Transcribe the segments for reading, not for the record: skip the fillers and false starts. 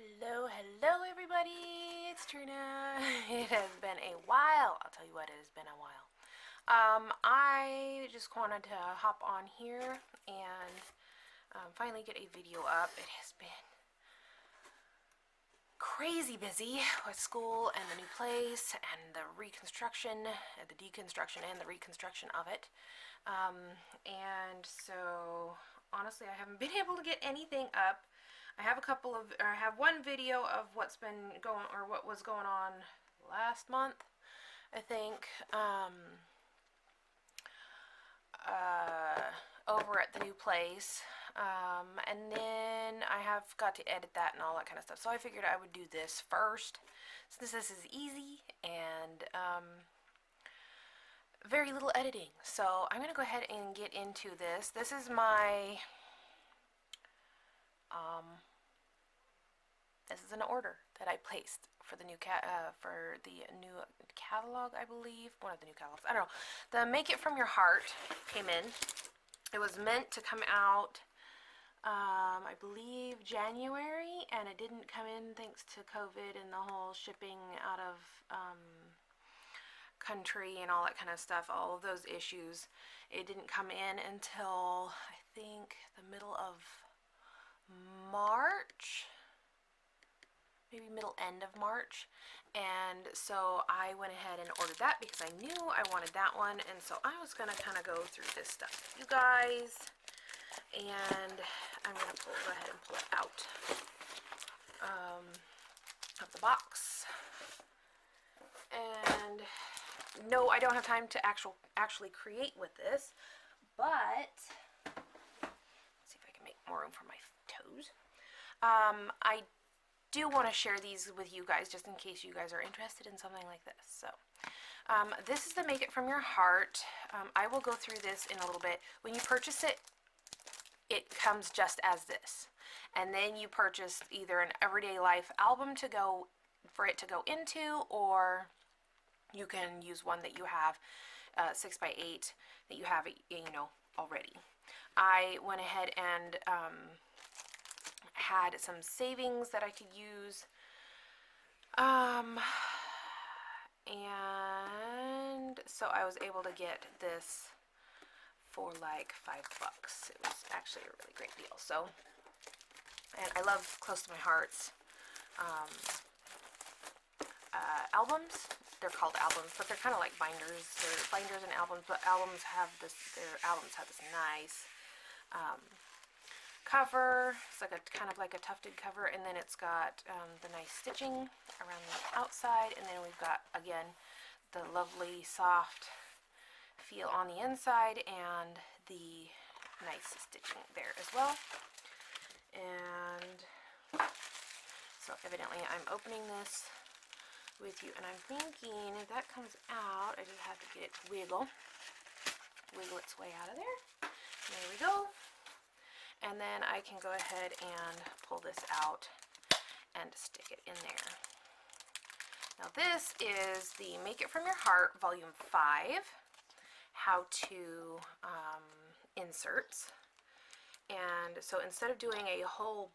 Hello everybody, it's Trina. It has been a while. I'll tell you what, it has been a while. I just wanted to hop on here and finally get a video up. It has been crazy busy with school and the new place and the reconstruction, the deconstruction and the reconstruction of it. And so honestly, I haven't been able to get anything up. I have one video of what's been going, or what was going on last month, I think, over at the new place. And then I have got to edit that and all that kind of stuff. So I figured I would do this first, since this is easy and very little editing. So I'm going to go ahead and get into this. This is my this is an order that I placed for the new catalog, I believe. One of the new catalogs. I don't know. The Make It From Your Heart came in. It was meant to come out, I believe, January, and it didn't come in thanks to COVID and the whole shipping out of country and all that kind of stuff, all of those issues. It didn't come in until, I think, the middle of March, maybe end of March. And so I went ahead and ordered that because I knew I wanted that one. And so I was gonna kind of go through this stuff with you guys, and I'm gonna go ahead and pull it out of the box. And no, I don't have time to actually create with this, but let's see if I can make more room for my toes. I do want to share these with you guys just in case you guys are interested in something like this. So this is the Make It From Your Heart. I will go through this in a little bit. When you purchase it, it comes just as this, and then you purchase either an Everyday Life album for it to go into, or you can use one that you have 6x8 that you have already. I went ahead and had some savings that I could use, and so I was able to get this for like $5. It was actually a really great deal. So, and I love Close to My Heart's albums. They're called albums, but they're kind of like binders. They're binders and albums, but albums have this. Their albums have this nice cover. It's like kind of like a tufted cover, and then it's got the nice stitching around the outside, and then we've got, again, the lovely soft feel on the inside and the nice stitching there as well. And so evidently I'm opening this with you, and I'm thinking if that comes out, I just have to get it to wiggle its way out of there. There we go. And then I can go ahead and pull this out and stick it in there. Now this is the Make It From Your Heart Volume 5 How To Inserts. And so instead of doing a whole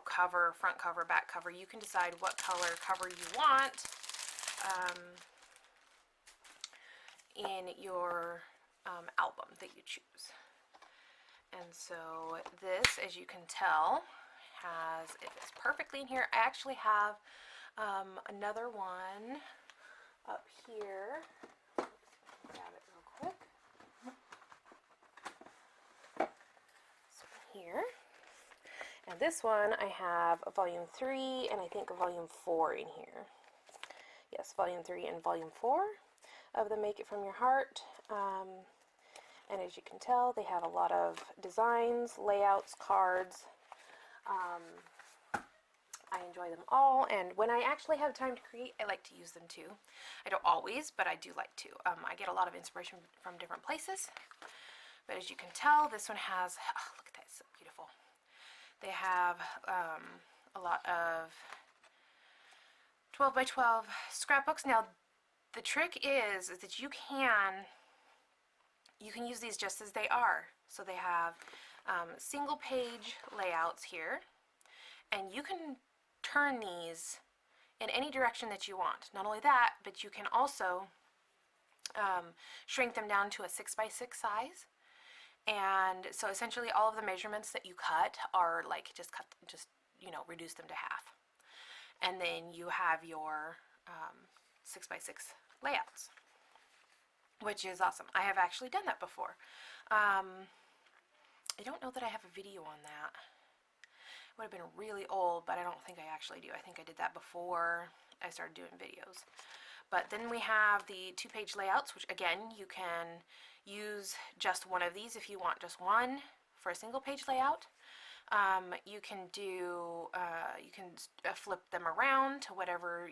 cover, front cover, back cover, you can decide what color cover you want in your album that you choose. And so this, as you can tell, it fits perfectly in here. I actually have another one up here. Grab it real quick. So here. And this one, I have a Volume 3 and I think a Volume 4 in here. Yes, Volume 3 and Volume 4 of the Make It From Your Heart. And as you can tell, they have a lot of designs, layouts, cards. I enjoy them all, and when I actually have time to create, I like to use them too. I don't always, but I do like to. I get a lot of inspiration from different places. But as you can tell, this one has, oh, look at that, it's so beautiful. They have a lot of 12 by 12 scrapbooks. Now, the trick is that you can use these just as they are. So they have single page layouts here, and you can turn these in any direction that you want. Not only that, but you can also shrink them down to a 6x6 size. And so essentially all of the measurements that you cut are like just reduce them to half. And then you have your 6x6 layouts, which is awesome. I have actually done that before. I don't know that I have a video on that. It would have been really old, but I don't think I actually do. I think I did that before I started doing videos. But then we have the 2-page layouts, which again, you can use just one of these if you want just one for a single page layout. You can do, flip them around to whatever,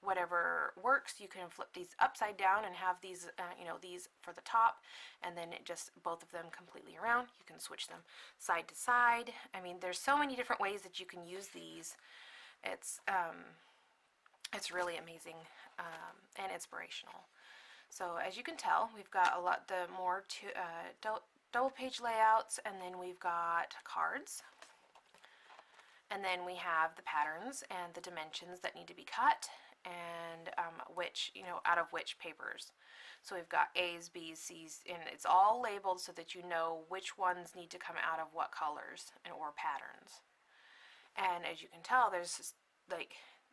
whatever works. You can flip these upside down and have these, these for the top, and then it just both of them completely around. You can switch them side to side. I mean, there's so many different ways that you can use these. It's really amazing and inspirational. So as you can tell, we've got a lot the more double page layouts, and then we've got cards, and then we have the patterns and the dimensions that need to be cut, and which, out of which papers. So we've got A's, B's, C's, and it's all labeled so that you know which ones need to come out of what colors or patterns. And as you can tell, there's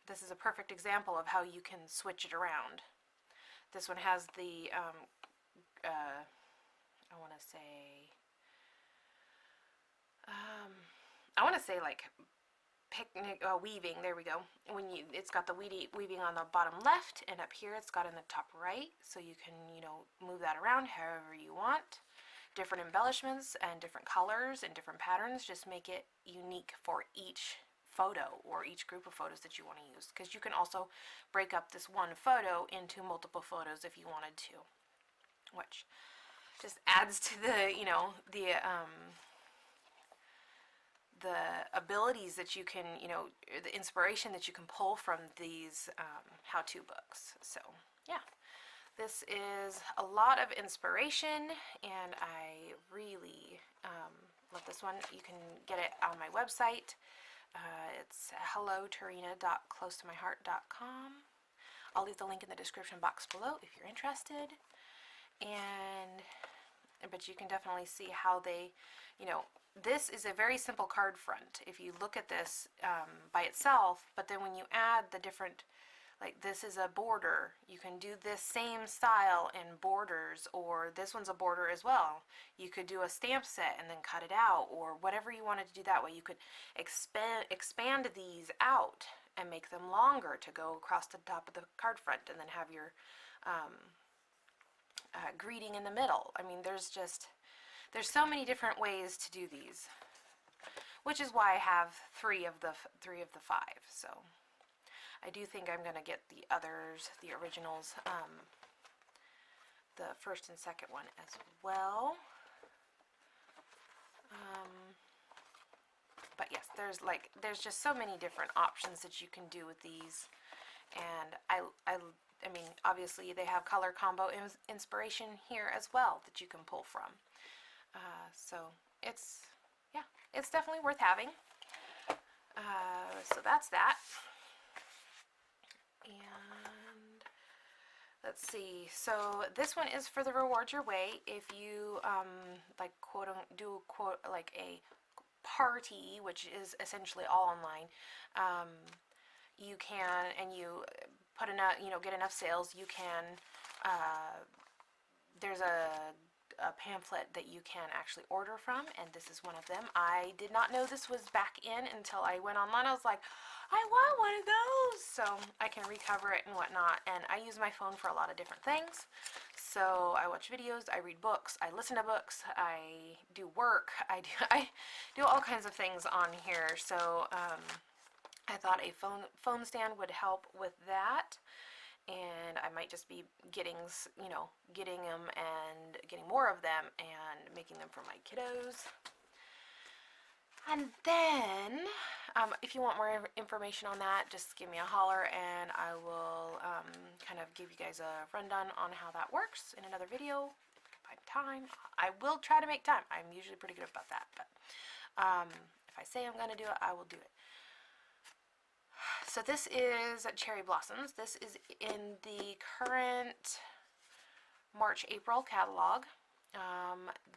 this is a perfect example of how you can switch it around. This one has the, I want to say like picnic weaving. There we go. It's got the weaving on the bottom left, and up here it's got in the top right. So you can move that around however you want. Different embellishments and different colors and different patterns just make it unique for each photo or each group of photos that you want to use, because you can also break up this one photo into multiple photos if you wanted to, which just adds to the the abilities that you can, the inspiration that you can pull from these how-to books. So yeah, this is a lot of inspiration, and I really love this one. You can get it on my website. It's hellotarina.closetomyheart.com. I'll leave the link in the description box below if you're interested. But you can definitely see how they, this is a very simple card front if you look at this by itself, but then when you add the different, like this is a border, you can do this same style in borders, or this one's a border as well. You could do a stamp set and then cut it out, or whatever you wanted to do that way. You could expand these out and make them longer to go across the top of the card front, and then have your greeting in the middle. I mean, there's so many different ways to do these, which is why I have three of the 5. So I do think I'm going to get the others, the originals, the first and second one as well. But yes, there's just so many different options that you can do with these, and I mean, obviously they have color combo inspiration here as well that you can pull from. So it's definitely worth having. So that's that. And let's see. So this one is for the Reward Your Way. If you do a party, which is essentially all online, you can, and you put enough, get enough sales, you can, there's a pamphlet that you can actually order from, and this is one of them. I did not know this was back in until I went online. I was like, I want one of those, so I can recover it and whatnot. And I use my phone for a lot of different things. So I watch videos, I read books, I listen to books, I do work, I do all kinds of things on here. So I thought a phone stand would help with that, and I might just be getting them and getting more of them and making them for my kiddos. And then, if you want more information on that, just give me a holler, and I will kind of give you guys a rundown on how that works in another video. If I have time, I will try to make time. I'm usually pretty good about that, but if I say I'm going to do it, I will do it. So this is Cherry Blossoms. This is in the current March-April catalog.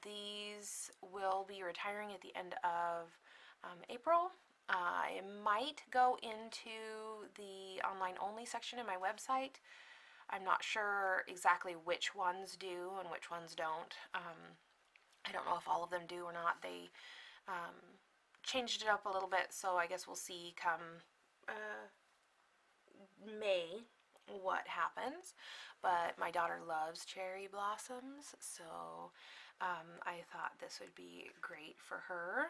These will be retiring at the end of April. I might go into the online only section in my website. I'm not sure exactly which ones do and which ones don't. I don't know if all of them do or not. They changed it up a little bit, so I guess we'll see come May what happens. But my daughter loves cherry blossoms, so I thought this would be great for her.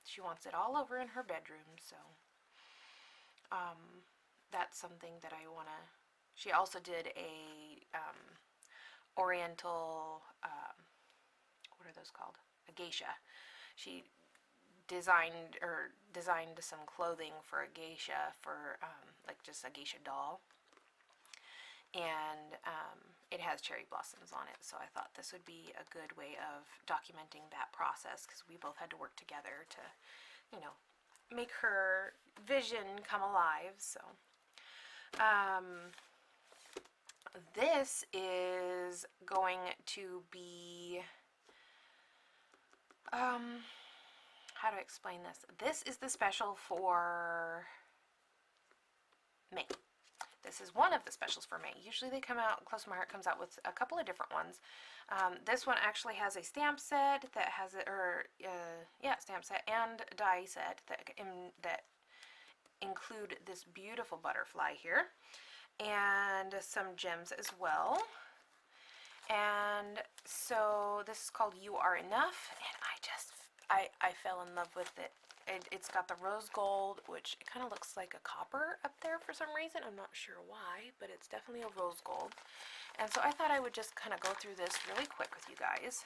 She wants it all over in her bedroom, so that's something that I want to. She also did a oriental, what are those called? A geisha. She designed some clothing for a geisha, for like just a geisha doll, and it has cherry blossoms on it, so I thought this would be a good way of documenting that process, because we both had to work together to, you know, make her vision come alive. So this is going to be how to explain this? This is the special for May. This is one of the specials for May. Usually they come out, Close to My Heart comes out with a couple of different ones. This one actually has a stamp set that has it, or stamp set and die set that include this beautiful butterfly here, and some gems as well. And so this is called You Are Enough, and I fell in love with it. It's got the rose gold, which it kind of looks like a copper up there for some reason. I'm not sure why, but it's definitely a rose gold. And so I thought I would just kind of go through this really quick with you guys.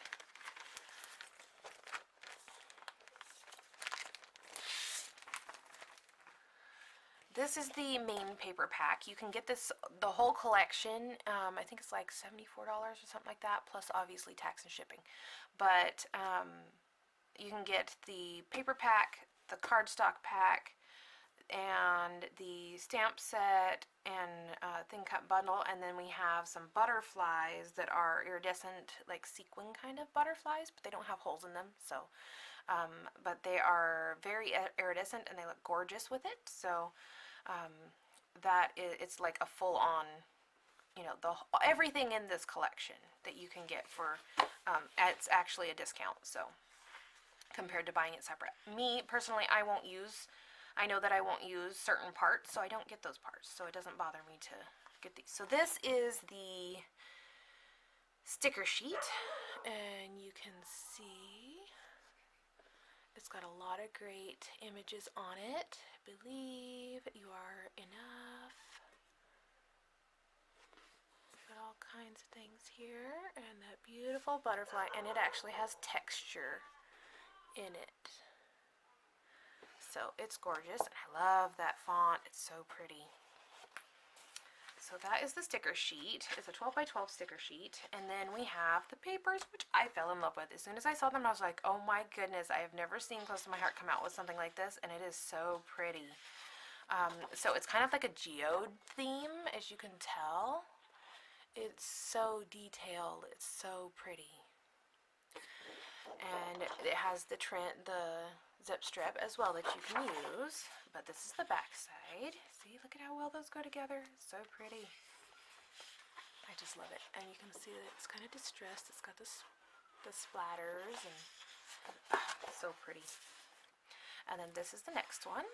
This is the main paper pack. You can get this, the whole collection. I think it's like $74 or something like that, plus obviously tax and shipping. But you can get the paper pack, the cardstock pack, and the stamp set and thin cut bundle, and then we have some butterflies that are iridescent, like sequin kind of butterflies, but they don't have holes in them. So, but they are very iridescent and they look gorgeous with it. So it's like a full-on, you know, everything in this collection that you can get for it's actually a discount. So compared to buying it separate, me personally, I know that I won't use certain parts, so I don't get those parts, so it doesn't bother me to get these. So this is the sticker sheet, and you can see it's got a lot of great images on it. Believe you are enough. Got all kinds of things here, and that beautiful butterfly, and it actually has texture in it. So it's gorgeous, and I love that font. It's so pretty. So that is the sticker sheet. It's a 12 by 12 sticker sheet. And then we have the papers, which I fell in love with. As soon as I saw them, I was like, oh my goodness, I have never seen Close to My Heart come out with something like this, and it is so pretty. So it's kind of like a geode theme, as you can tell. It's so detailed. It's so pretty. And it has the zip strip as well that you can use, but this is the back side. See, look at how well those go together. So pretty. I just love it. And you can see that it's kind of distressed. It's got the splatters, and so pretty. And then this is the next one,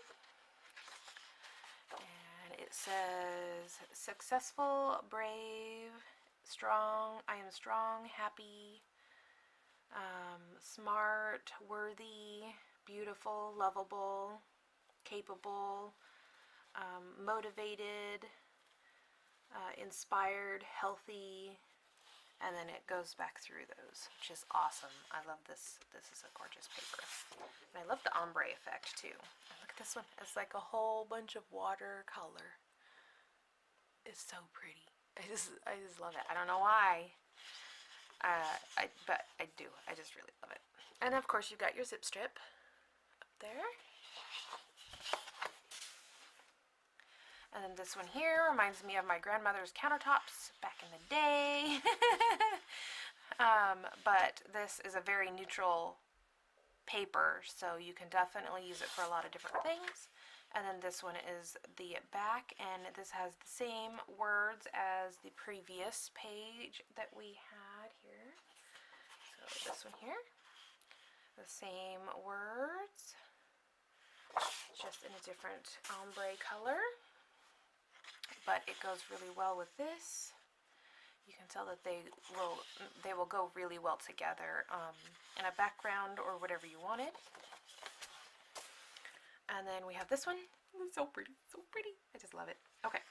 and it says successful, brave, strong. I am strong, happy, smart, worthy, beautiful, lovable, capable, motivated, inspired, healthy, and then it goes back through those, which is awesome. I love this. This is a gorgeous paper. And I love the ombre effect too. And look at this one. It's like a whole bunch of watercolor. It's so pretty. I just love it. I don't know why. But I do. I just really love it. And of course, you've got your zip strip up there. And then this one here reminds me of my grandmother's countertops back in the day. But this is a very neutral paper, so you can definitely use it for a lot of different things. And then this one is the back, and this has the same words as the previous page that we had here. So this one here, the same words, just in a different ombre color, but it goes really well with this. You can tell that they will go really well together in a background or whatever you wanted. And then we have this one. It's so pretty, so pretty. I just love it. Okay.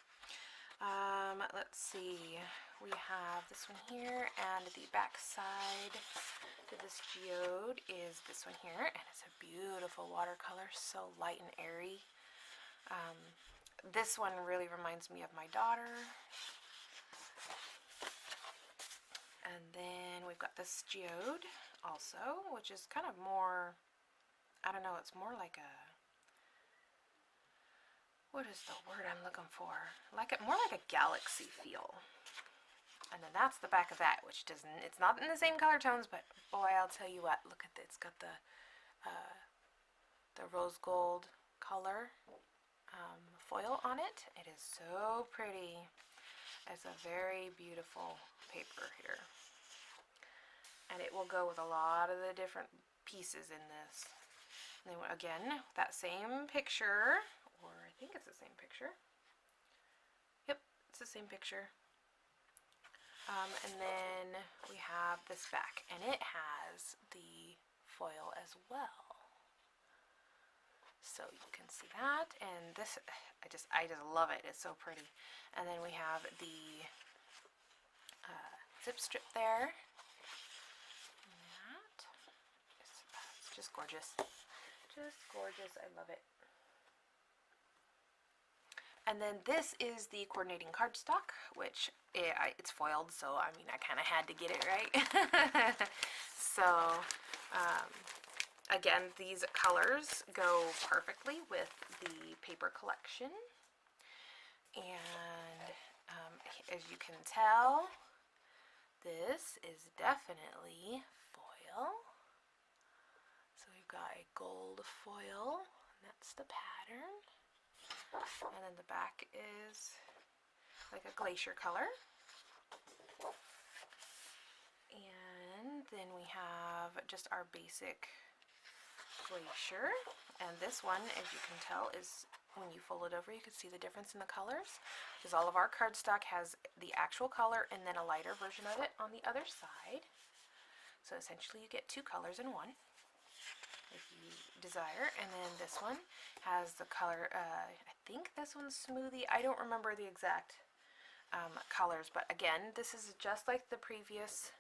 Let's see. We have this one here, and the back side to this geode is this one here, and it's a beautiful watercolor, so light and airy. This one really reminds me of my daughter. And then we've got this geode also, which is kind of more, I don't know, it's more like a, what is the word I'm looking for? More like a galaxy feel. And then that's the back of that, which doesn't, it's not in the same color tones, but boy, I'll tell you what, look at this. It's got the rose gold color foil on it. It is so pretty. It's a very beautiful paper here. And it will go with a lot of the different pieces in this. And then again, that same picture, or I think it's the same picture. Yep, it's the same picture. And then we have this back, and it has the foil as well. So you can see that, and this, I just love it. It's so pretty. And then we have the zip strip there. And that it's just gorgeous. Just gorgeous. I love it. And then this is the coordinating cardstock, which it's foiled, so I mean I kind of had to get it right. So again, these colors go perfectly with the paper collection. And as you can tell, this is definitely foil. So we've got a gold foil, and that's the pattern. And then the back is like a glacier color. And then we have just our basic glacier. And this one, as you can tell, is when you fold it over, you can see the difference in the colors. Because all of our cardstock has the actual color and then a lighter version of it on the other side. So essentially you get two colors in one, if you desire. And then this one has the color, I think this one's Smoothie. I don't remember the exact colors, but again, this is just like the previous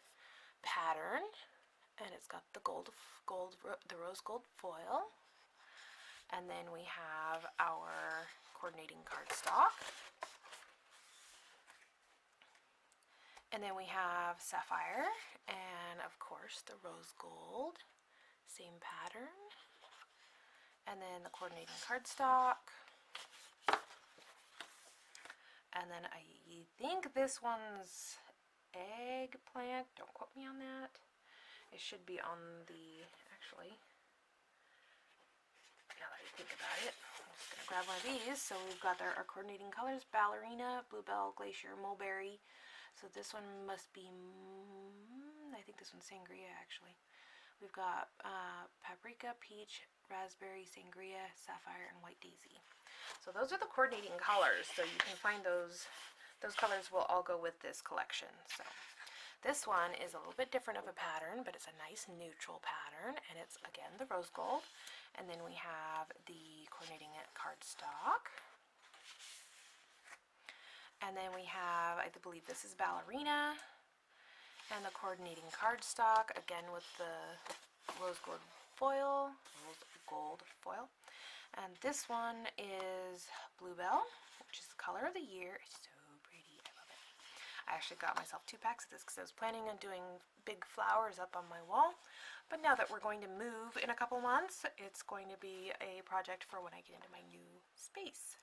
pattern, and it's got the the rose gold foil. And then we have our coordinating cardstock. And then we have sapphire, and of course the rose gold, same pattern. And then the coordinating cardstock. And then I think this one's eggplant. Don't quote me on that. It should be on the, actually, now that I think about it, I'm just going to grab one of these. So we've got our coordinating colors: ballerina, bluebell, glacier, mulberry. So this one must be, I think this one's sangria actually. We've got paprika, peach, raspberry, sangria, sapphire, and white daisy. So those are the coordinating colors. So you can find those colors will all go with this collection. So this one is a little bit different of a pattern, but it's a nice neutral pattern, and it's again the rose gold. And then we have the coordinating cardstock. And then we have, I believe this is ballerina, and the coordinating cardstock, again with the rose gold foil. And this one is bluebell, which is the color of the year. It's so pretty. I love it. I actually got myself 2 packs of this because I was planning on doing big flowers up on my wall. But now that we're going to move in a couple months, it's going to be a project for when I get into my new space.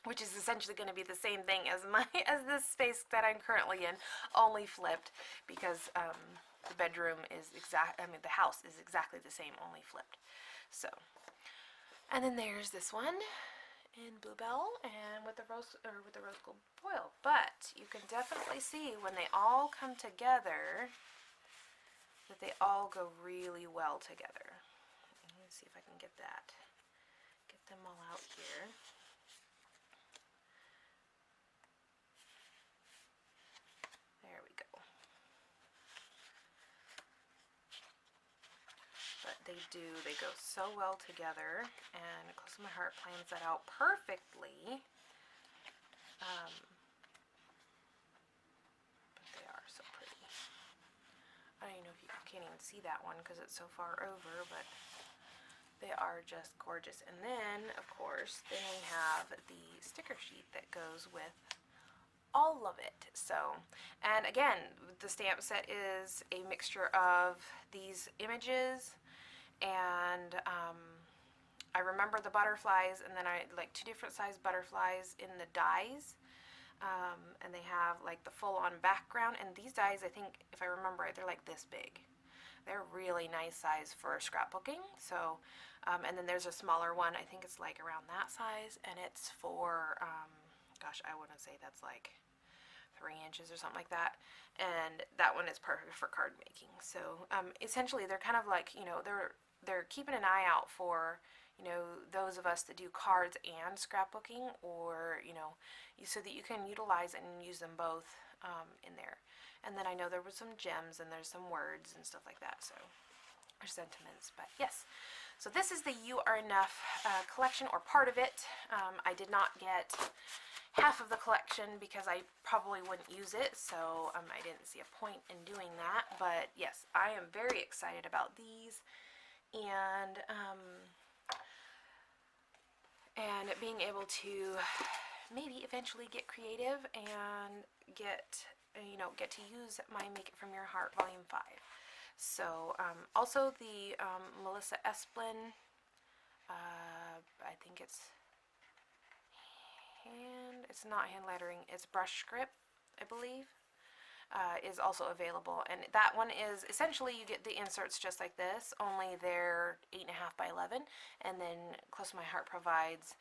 which is essentially going to be the same thing as as this space that I'm currently in, only flipped, because the bedroom is the house is exactly the same, only flipped. So, and then there's this one in Bluebell and with the rose gold foil. But you can definitely see when they all come together that they all go really well together. Let me see if I can get them all out here. There we go. But they go so well together, and Close to My Heart plans that out perfectly. But they are so pretty. I don't even know if you can't even see that one because it's so far over, but they are just gorgeous. And then, of course, then we have the sticker sheet that goes with all of it. So, and again, the stamp set is a mixture of these images and I remember the butterflies, and then I like 2 different size butterflies in the dies, and they have like the full-on background. And these dies, I think, if I remember right, they're like this big. They're really nice size for scrapbooking. So, and then there's a smaller one. I think it's like around that size, and it's for, gosh, I wouldn't say that's like 3 inches or something like that. And that one is perfect for card making. So, essentially, they're kind of like, you know, they're keeping an eye out for, you know, those of us that do cards and scrapbooking, or, you know, so that you can utilize and use them both in there. And then I know there was some gems and there's some words and stuff like that, so, or sentiments, but yes. So this is the You Are Enough collection, or part of it. I did not get half of the collection because I probably wouldn't use it, so I didn't see a point in doing that. But yes, I am very excited about these, and being able to maybe eventually get creative and get to use my Make It From Your Heart Volume 5. So also the Melissa Esplin, I think it's not hand lettering, it's brush script, I believe, is also available. And that one is essentially, you get the inserts just like this, only they're 8.5 by 11, and then Close to My Heart provides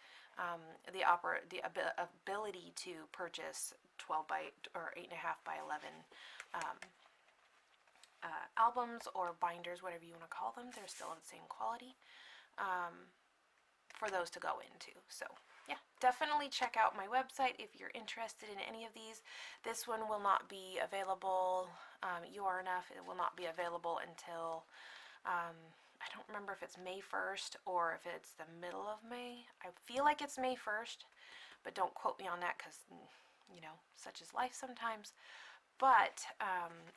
the ability to purchase 12 by or 8.5 by 11 albums or binders, whatever you want to call them. They're still of the same quality, for those to go into. So yeah, definitely check out my website if you're interested in any of these. This one will not be available, You Are Enough, it will not be available until, I don't remember if it's May 1st or if it's the middle of May. I feel like it's May 1st, but don't quote me on that because, you know, such is life sometimes. But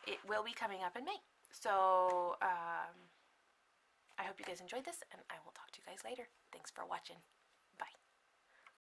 it will be coming up in May. So I hope you guys enjoyed this, and I will talk to you guys later. Thanks for watching.